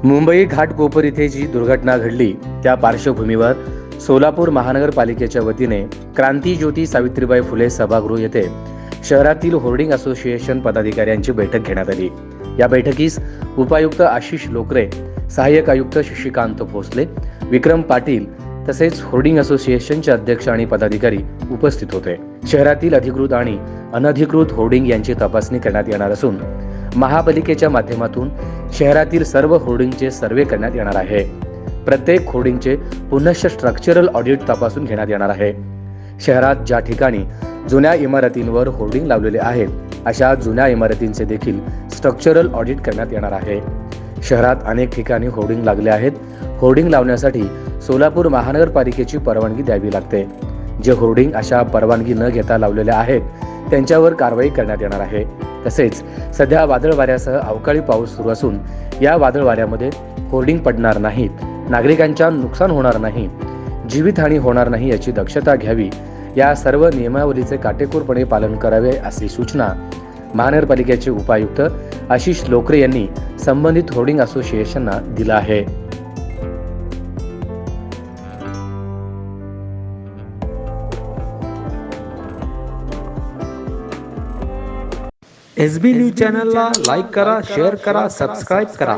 मुंबई घाटकोपर इथे जी दुर्घटना घडली त्या पार्श्वभूमीवर सोलापूर महानगरपालिकेच्या वतीने क्रांती ज्योती सावित्रीबाई फुले सभागृह येथे शहरातील होर्डिंग असोसिएशन पदाधिकाऱ्यांची बैठक घेण्यात आली। या बैठकीस उपायुक्त आशिष लोकरे, सहाय्यक आयुक्त शशिकांत भोसले, विक्रम पाटील तसेच होर्डिंग असोसिएशनचे अध्यक्ष आणि पदाधिकारी उपस्थित होते। शहरातील अधिकृत आणि अनधिकृत होर्डिंग यांची तपासणी करण्यात येणार असून महापालिकेच्या माध्यमातून शहरातील सर्व होर्डिंगचे सर्वे करण्यात येणार आहे। प्रत्येक होर्डिंगचे पुनश्च स्ट्रक्चरल ऑडिट तपासून घेण्यात येणार आहे। शहरात ज्या ठिकाणी जुन्या इमारतींवर होर्डिंग लावलेले आहेत अशा जुन्या इमारतींचे देखील स्ट्रक्चरल ऑडिट करण्यात येणार आहे। शहरात अनेक ठिकाणी होर्डिंग लागले आहेत। होर्डिंग लावण्यासाठी सोलापूर महानगरपालिकेची परवानगी द्यावी लागते। जे होर्डिंग अशा परवानगी न घेता लावलेले आहेत त्यांच्यावर कारवाई करण्यात येणार आहे। तसेच सध्या वादळ वाऱ्यासह अवकाळी पाऊस सुरू असून या वादळ वाऱ्यामध्ये होर्डिंग पडणार नाहीत, नागरिकांच्या नुकसान होणार नाही, जीवितहानी होणार नाही याची दक्षता घ्यावी। या सर्व नियमावलीचे काटेकोरपणे पालन करावे अशी सूचना महानगरपालिकेचे उपायुक्त आशिष लोकरे यांनी संबंधित होर्डिंग असोसिएशनना दिला आहे। SB न्यूज चॅनलला लाईक करा, शेअर करा, सबस्क्राइब करा।